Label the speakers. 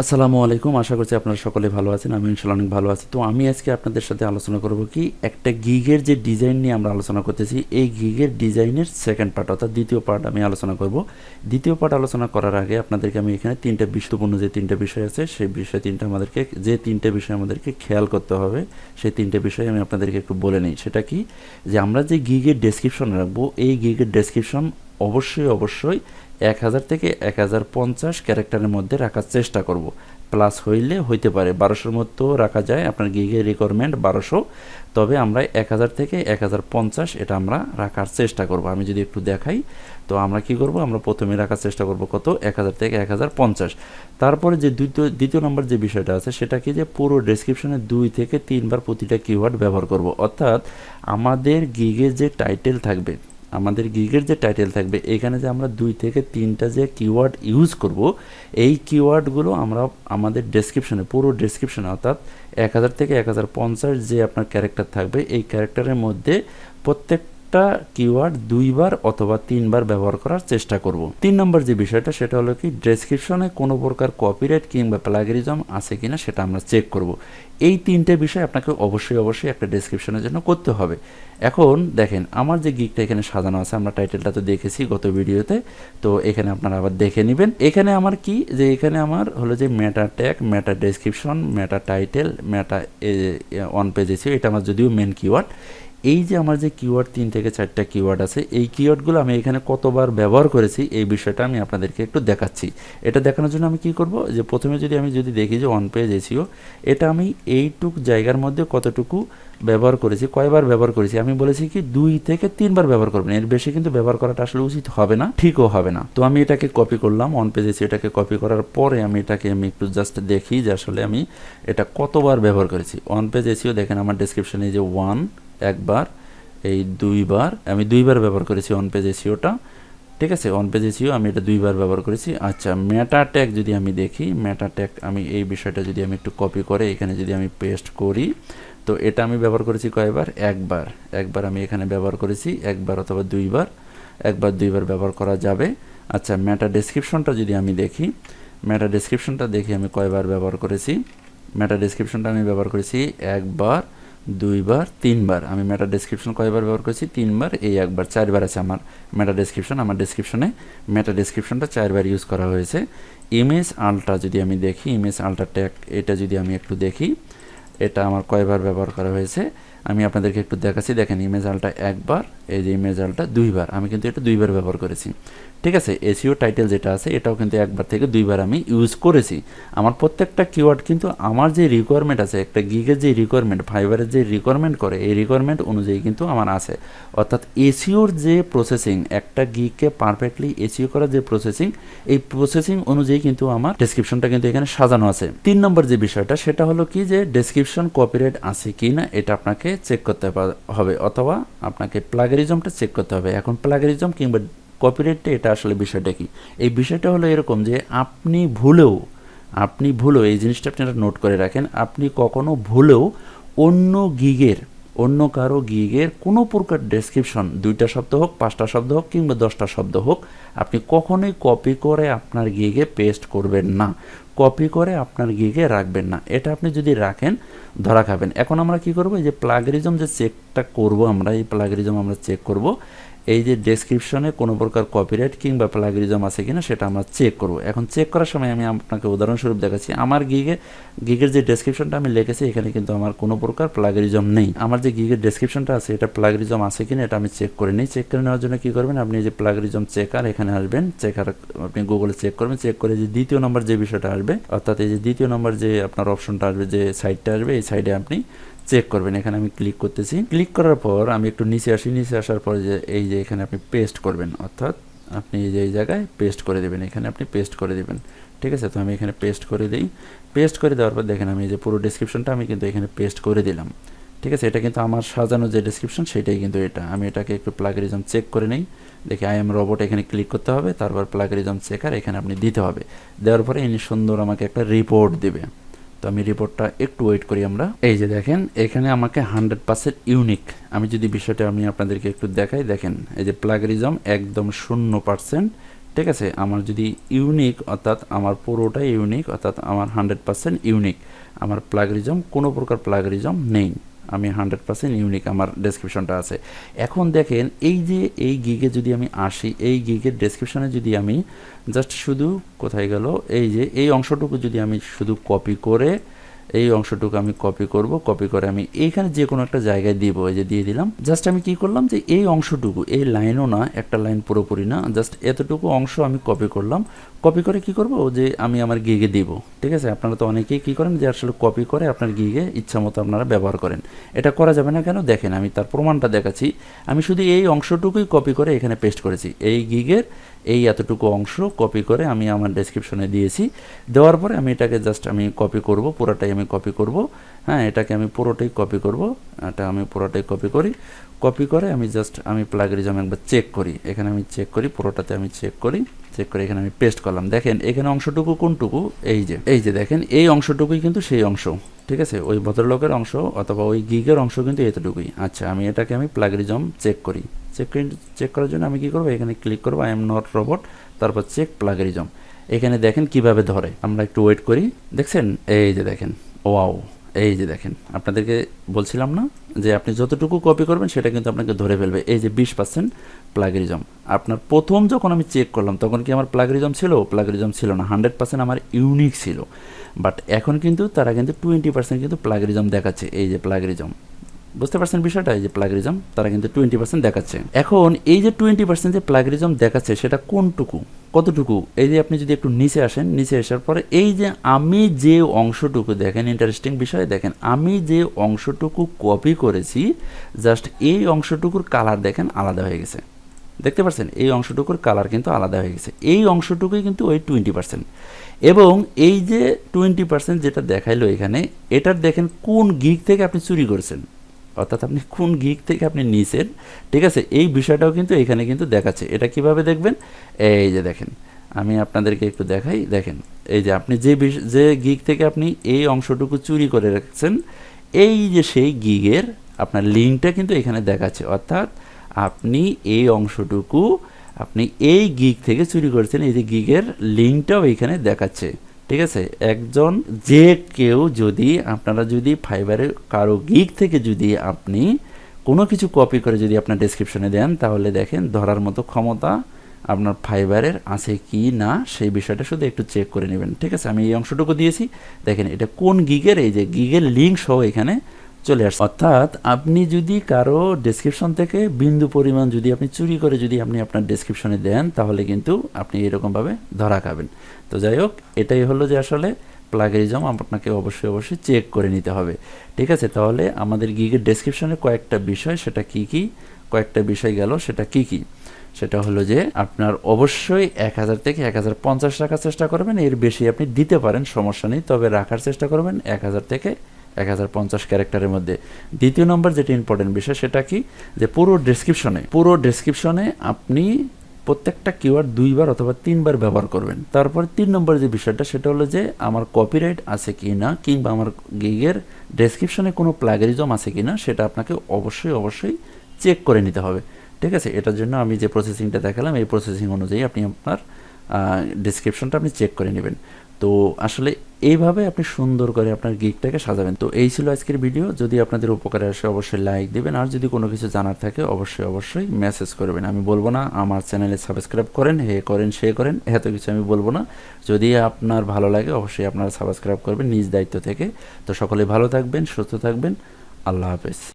Speaker 1: আসসালামু আলাইকুম। আশা করছি আপনারা সকলে ভালো আছেন। আমি ইনশাআল্লাহ অনেক ভালো আছি। তো আমি আজকে আপনাদের সাথে আলোচনা করব কি একটা গিগের যে ডিজাইন নিয়ে আমরা আলোচনা করতেছি, এই গিগের ডিজাইনের সেকেন্ড পার্ট অর্থাৎ দ্বিতীয় পার্ট আমি আলোচনা করব। দ্বিতীয় পার্ট আলোচনা করার আগে আপনাদেরকে আমি এখানে তিনটা গুরুত্বপূর্ণ যে তিনটা বিষয় আছে সেই তিনটে বিষয় আমাদেরকে খেয়াল করতে হবে, সেই তিনটে বিষয় আমি আপনাদেরকে একটু বলে নিই। সেটা কি, যে আমরা যে গিগের ডেসক্রিপশন রাখবো, এই গিগের ডেসক্রিপশন অবশ্যই 1000 থেকে 1050 ক্যারেক্টারের মধ্যে রাখার চেষ্টা করব। প্লাস হইতে পারে 1200-র মধ্যেও রাখা যায়, আপনার গিগের রিকোয়ারমেন্ট 1200, তবে আমরা 1000 থেকে 1050 এটা আমরা রাখার চেষ্টা করব। আমি যদি একটু দেখাই, তো আমরা কি করব, আমরা প্রথমে রাখার চেষ্টা করব কত, 1000 থেকে 1050। তারপরে যে দ্বিতীয় নম্বর যে বিষয়টা আছে সেটা কি, যে পুরো ডেসক্রিপশনে 2 থেকে 3 বার প্রতিটা কিওয়ার্ড ব্যবহার করব। অর্থাৎ আমাদের গিগের যে টাইটেল থাকবে, এখানে যে আমরা 2 থেকে 3টা যে কিওয়ার্ড ইউজ করব, এই কিওয়ার্ডগুলো আমরা আমাদের ডেসক্রিপশনে, পুরো ডেসক্রিপশনে অর্থাৎ 1000 থেকে 1050 যে আপনার ক্যারেক্টার থাকবে, এই ক্যারেক্টারের মধ্যে প্রত্যেকটা কিওয়ার্ড 2 বার অথবা 3 বার ব্যবহার করার চেষ্টা করব। 3 নম্বর যে বিষয়টা সেটা হলো কি, ডেসক্রিপশনে কোনো প্রকার কপিরাইট কিংবা প্লাগিয়ারিজম আছে কিনা সেটা আমরা চেক করব। এই তিনটে বিষয় আপনাকে অবশ্যই একটা ডেসক্রিপশনের জন্য করতে হবে। এখন দেখেন আমার যে গিগটা এখানে সাজানো আছে, আমরা টাইটেলটা তো দেখেছি গত ভিডিওতে, তো এখানে আপনারা আবার দেখে নেবেন। এখানে আমার কি, যে এখানে আমার হলো যে মেটা tag, meta description, meta title, meta on page SEO, এটা আমার যদিও মেন কিওয়ার্ড। এই যে আমার যে কিওয়ার্ড 3 থেকে 4টা কিওয়ার্ড আছে, এই কিওয়ার্ডগুলো আমি এখানে কতবার ব্যবহার করেছি এই বিষয়টা আমি আপনাদেরকে একটু দেখাচ্ছি। এটা দেখানোর জন্য আমি কি করব, যে প্রথমে আমি যদি দেখি যে অন পেজ এসিও, এটা আমি এইটুক জায়গার মধ্যে কতটুকু ব্যবহার করেছি, কয়বার ব্যবহার করেছি, আমি বলেছি কি 2 থেকে 3 বার ব্যবহার করবেন, এর বেশি কিন্তু ব্যবহার করাটা আসলে উচিত হবে না, ঠিকও হবে না। তো আমি এটাকে কপি করলাম, অন পেজ এসিও এটাকে কপি করার পরে আমি একটু জাস্ট দেখি যে আসলে আমি এটা কতবার ব্যবহার করেছি। অন পেজ এসিও দেখেন আমার ডেসক্রিপশনে যে একবার, এই 2 বার, আমি 2 বার ব্যবহার করেছি অন পেজ এসিওটা, ঠিক আছে। অন পেজ এসিও আমি এটা 2 বার ব্যবহার করেছি। আচ্ছা, মেটা ট্যাগ যদি আমি দেখি, মেটা ট্যাগ আমি এই বিষয়টা যদি আমি একটু কপি করে এখানে যদি আমি পেস্ট করি, তো এটা আমি ব্যবহার করেছি কয়বার, একবার আমি এখানে ব্যবহার করেছি, একবার অথবা 2 বার, 2 বার ব্যবহার করা যাবে। আচ্ছা, মেটা ডেসক্রিপশনটা যদি আমি দেখি, আমি কয়বার ব্যবহার করেছি, মেটা ডেসক্রিপশনটা আমি ব্যবহার করেছি 1 বার, 2 বার, 3 বার। আমি মেটা ডেসক্রিপশন কয়বার ব্যবহার করেছি, 3 বার, এই একবার, 4 বার আছে আমার মেটা ডেসক্রিপশন। আমার ডেসক্রিপশনে মেটা ডেসক্রিপশনটা 4 বার ইউজ করা হয়েছে। ইমেজ আলট্রা যদি আমি দেখি, ইমেজ আলট্রা ট্যাগ, এটা যদি আমি একটু দেখি, এটা আমার কয়বার ব্যবহার করা হয়েছে আমি আপনাদেরকে একটু দেখাচ্ছি। দেখেন, ইমেজ আলটা 1 বার, এই যে ইমেজ আলটা 2 বার, আমি কিন্তু এটা 2 বার ব্যবহার করেছি, ঠিক আছে। এসইও টাইটেল যেটা আছে এটাও কিন্তু 1 বার থেকে 2 বার আমি ইউজ করেছি। আমার প্রত্যেকটা কিওয়ার্ড কিন্তু আমার যে রিকোয়ারমেন্ট আছে, একটা গিগের যে রিকোয়ারমেন্ট, ফাইবারের যে রিকোয়ারমেন্ট করে, এই রিকোয়ারমেন্ট অনুযায়ী কিন্তু আমার আছে। অর্থাৎ এসইওর যে প্রসেসিং, একটা গিগকে পারফেক্টলি এসইও করার যে প্রসেসিং, এই প্রসেসিং অনুযায়ী কিন্তু আমার ডেসক্রিপশনটা কিন্তু এখানে সাজানো আছে। 3 নম্বর যে বিষয়টা সেটা হলো কি, যে ডেসক্রিপশন কপিরাইট আছে কি না এটা আপনাকে চেক করতে হবে, অথবা আপনাকে প্লাগিয়ারিজমটা চেক করতে হবে। এখন প্লাগিয়ারিজম কিংবা কপিরাইটটা, এটা আসলে বিষয়টা কি, এই বিষয়টা হলো এরকম, যে আপনি ভুলেও এই জিনিসটা আপনারা নোট করে রাখেন, আপনি কখনো ভুলেও অন্য কারো গিগের কোনো প্রকার ডেসক্রিপশন, 2টা শব্দ হোক, 5টা শব্দ হোক, কিংবা 10টা শব্দ হোক, আপনি কখনোই কপি করে আপনার গিগে পেস্ট করবেন না, কপি করে আপনার গিগে রাখবেন না। এটা আপনি যদি রাখেন ধরা খাবেন। এখন আমরা কি করব, এই যে প্লাগিয়ারিজম যে চেকটা করব, এই প্লাগিয়ারিজম আমরা চেক করব, এই যে ডেসক্রিপশনে কোনো প্রকার কপিরাইট কিংবা প্লাগিয়ারিজম আছে কিনা সেটা আমরা চেক করব। এখন চেক করার সময় আমি আপনাকে উদাহরণস্বরূপ দেখাচ্ছি, আমার গিগের যে ডেসক্রিপশনটা আমি লিখেছি, এখানে কিন্তু আমার কোনো প্রকার প্লাগিয়ারিজম নেই। আমার যে গিগের ডেসক্রিপশনটা আছে এটা প্লাগিয়ারিজম আছে কিনা এটা আমি চেক করে নিই। চেক করে নেওয়ার জন্য কী করবেন, আপনি এই যে প্লাগিয়ারিজম চেকার, এখানে আসবেন, চেকার আপনি গুগলে চেক করবেন, চেক করে যে 2য় নম্বর যে বিষয়টা আসবে, অর্থাৎ এই যে 2য় নম্বর যে আপনার অপশনটা আসবে, যে সাইটটা আসবে, এই সাইডে আপনি চেক করবেন। এখানে আমি ক্লিক করতেছি, ক্লিক করার পর আমি একটু নিচে আসার পর যে এই যে এখানে আপনি পেস্ট করবেন, অর্থাৎ আপনি এই যে এই জায়গায় পেস্ট করে দেবেন, এখানে আপনি পেস্ট করে দেবেন, ঠিক আছে। তো আমি এখানে পেস্ট করে দিই, পেস্ট করে দেওয়ার পর দেখেন আমি এই যে পুরো ডেসক্রিপশনটা আমি কিন্তু এখানে পেস্ট করে দিলাম, ঠিক আছে। এটা কিন্তু আমার সাজানো যে ডেসক্রিপশন সেটাই কিন্তু এটা। আমি এটাকে একটু প্লাগিয়ারিজম চেক করে নিই, দেখি আই এম রোবট, এখানে ক্লিক করতে হবে, তারপর প্লাগিয়ারিজম চেকার এখানে আপনি দিতে হবে। দেওয়ার পরে ইনি সুন্দর আমাকে একটা রিপোর্ট দেবে। তো আমি রিপোর্টটা একটু ওয়েট করি আমরা। এই যে দেখেন, এখানে আমাকে 100% ইউনিক, আমি যদি বিষয়টা আমি আপনাদেরকে একটু দেখাই, দেখেন এই যে প্লাগিয়ারিজম একদম 0%, ঠিক আছে, আমার যদি ইউনিক অর্থাৎ আমার পুরোটাই ইউনিক অর্থাৎ আমার 100% ইউনিক, আমার প্লাগরিজম কোনো প্রকার প্লাগরিজম নেই, আমি 100% ইউনিক আমার ডেসক্রিপশনটা আছে। এখন দেখেন এই যে এই গিগে যদি আমি আসি, এই গিগের ডেসক্রিপশনে যদি আমি জাস্ট শুধু কোথায় গেল, এই যে এই অংশটুকু যদি আমি শুধু কপি করে, এই অংশটুকু আমি কপি করব, কপি করে আমি এইখানে যে কোনো একটা জায়গায় দিব, এই যে দিয়ে দিলাম। জাস্ট আমি কি করলাম যে এই অংশটুকু, এই লাইনও না, একটা লাইন পুরোপুরি না, জাস্ট এতটুকু অংশ আমি কপি করলাম। কপি করে কি করব যে আমি আমার গিগে দিব। ঠিক আছে, আপনারা তো অনেকেই কী করেন যে আসলে কপি করে আপনার গিগে ইচ্ছা মতো আপনারা ব্যবহার করেন। এটা করা যাবে না কেন, দেখেন আমি তার প্রমাণটা দেখাচ্ছি। আমি শুধু এই অংশটুকুই কপি করে এখানে পেস্ট করেছি, এই গিগের এই এতটুকু অংশ কপি করে আমি আমার ডেসক্রিপশনে দিয়েছি। দেওয়ার পরে আমি এটাকে জাস্ট আমি কপি করব, পুরোটাই আমি কপি করব। হ্যাঁ, এটাকে আমি পুরোটাই কপি করব, এটা আমি পুরোটাই কপি করি। কপি করে আমি জাস্ট আমি প্লাগরিজম একবার চেক করি, এখানে আমি চেক করি, পুরোটাতে আমি চেক করি, চেক করে এখানে আমি পেস্ট করলাম। দেখেন এখানে অংশটুকু কোনটুকু, এই যে দেখেন এই অংশটুকুই কিন্তু সেই অংশ। ঠিক আছে, ওই ভদ্রলোকের অংশ অথবা ওই গিগের অংশ কিন্তু এতটুকুই। আচ্ছা, আমি এটাকে আমি প্লাগরিজম চেক করি। চেক করার জন্য আমি কি করব, এখানে ক্লিক করব, আই এম নট রোবট, তারপর চেক প্লাগরিজম। এখানে দেখেন কিভাবে ধরে, আমরা একটু ওয়েট করি। দেখছেন, এই যে দেখেন, ওয়াও, এই যে দেখেন, আপনাদেরকে বলছিলাম না যে আপনি যতটুকু কপি করবেন সেটা কিন্তু আপনাকে ধরে ফেলবে। এই যে 20% প্লাগরিজম। আপনার প্রথম যখন আমি চেক করলাম তখন কি আমার প্লাগরিজম ছিল? প্লাগরিজম ছিল না, 100% আমার ইউনিক ছিল। বাট এখন কিন্তু তারা কিন্তু 20% কিন্তু প্লাগরিজম দেখাচ্ছে। এই যে প্লাগরিজম, বুঝতে পারছেন বিষয়টা? এই যে প্লাগরিজম তারা কিন্তু 20% দেখাচ্ছে। এখন এই যে 20% যে প্লাগরিজম দেখাচ্ছে সেটা কোনটুকু, কতটুকু? এই যে আপনি যদি একটু নিচে আসেন, নিচে আসার পরে এই যে আমি যে অংশটুকু, দেখেন ইন্টারেস্টিং বিষয়, দেখেন আমি যে অংশটুকু কপি করেছি, জাস্ট এই অংশটুকুর কালার দেখেন আলাদা হয়ে গেছে। দেখতে পাচ্ছেন এই অংশটুকুর কালার কিন্তু আলাদা হয়ে গেছে। এই অংশটুকুই কিন্তু ওই 20%। এবং এই যে 20% যেটা দেখাইলো এখানে, এটার দেখেন কোন গিগ থেকে আপনি চুরি করেছেন, অর্থাৎ আপনি কোন গিগ থেকে আপনি নিছেন। ঠিক আছে, এই বিষয়টাও কিন্তু এখানে কিন্তু দেখাচ্ছে। এটা কিভাবে দেখবেন, এই যে দেখেন আমি আপনাদেরকে একটু দেখাই। দেখেন এই যে আপনি যে গিগ থেকে আপনি এই অংশটুকু চুরি করে রাখছেন, এই যে সেই গিগের আপনার লিঙ্কটা কিন্তু এখানে দেখাচ্ছে। অর্থাৎ আপনি এই অংশটুকু আপনি এই গিগ থেকে চুরি করেছেন, এই যে গিগের লিঙ্কটাও এখানে দেখাচ্ছে। ঠিক আছে, একজন যে কেউ যদি আপনারা যদি ফাইবারে কারো গিগ থেকে যদি আপনি কোনো কিছু কপি করে যদি আপনার ডেসক্রিপশনে দেন, তাহলে দেখেন ধরার মতো ক্ষমতা আপনার ফাইবারের আছে কি না সেই বিষয়টা শুধু একটু চেক করে নেবেন। ঠিক আছে, আমি এই অংশটুকু দিয়েছি, দেখেন এটা কোন গিগের, এই যে গিগের লিঙ্ক সহ এখানে চলে আসছে। অর্থাৎ আপনি যদি কারো ডেসক্রিপশন থেকে বিন্দু পরিমাণ যদি আপনি চুরি করে যদি আপনি আপনার ডেসক্রিপশনে দেন, তাহলে কিন্তু আপনি এরকমভাবে ধরা খাবেন। তো যাই হোক, এটাই হলো যে আসলে প্লাগরিজম আপনাকে অবশ্যই চেক করে নিতে হবে। ঠিক আছে, তাহলে আমাদের গিগের ডেসক্রিপশনে কয়েকটা বিষয়, সেটা কি কি, কয়েকটা বিষয় গেল, সেটা কি কি, সেটা হলো যে আপনার অবশ্যই 1000 থেকে 1050 রাখার চেষ্টা করবেন। এর বেশি আপনি দিতে পারেন, সমস্যা নেই, তবে রাখার চেষ্টা করবেন 1000 থেকে 1050 ক্যারেক্টারের মধ্যে। দ্বিতীয় নম্বর যেটা ইম্পর্টেন্ট বিষয়, সেটা কি, যে পুরো ডেসক্রিপশনে আপনি প্রত্যেকটা কিওয়ার্ড 2 বার অথবা 3 বার ব্যবহার করবেন। তারপর 3 নম্বর যে বিষয়টা, সেটা হলো যে আমার কপিরাইট আছে কি না, কিংবা আমার গিগের ডেসক্রিপশনে কোনো প্লাগরিজম আছে কি না, সেটা আপনাকে অবশ্যই চেক করে নিতে হবে। ঠিক আছে, এটার জন্য আমি যে প্রসেসিংটা দেখালাম, এই প্রসেসিং অনুযায়ী আপনি আপনার ডেসক্রিপশনটা আপনি চেক করে নেবেন। তো আসলে এইভাবে আপনি সুন্দর করে আপনার গিগটাকে সাজাবেন। তো এই ছিল আজকের ভিডিও। যদি আপনাদের উপকারে আসে অবশ্যই লাইক দিবেন, আর যদি কোনো কিছু জানার থাকে অবশ্যই মেসেজ করবেন। আমি বলবো না আমার চ্যানেলে সাবস্ক্রাইব করেন, সে করেন, এত কিছু আমি বলবো না। যদি আপনার ভালো লাগে অবশ্যই আপনারা সাবস্ক্রাইব করবেন নিজ দায়িত্ব থেকে। তো সকলে ভালো থাকবেন, সুস্থ থাকবেন, আল্লাহ হাফেজ।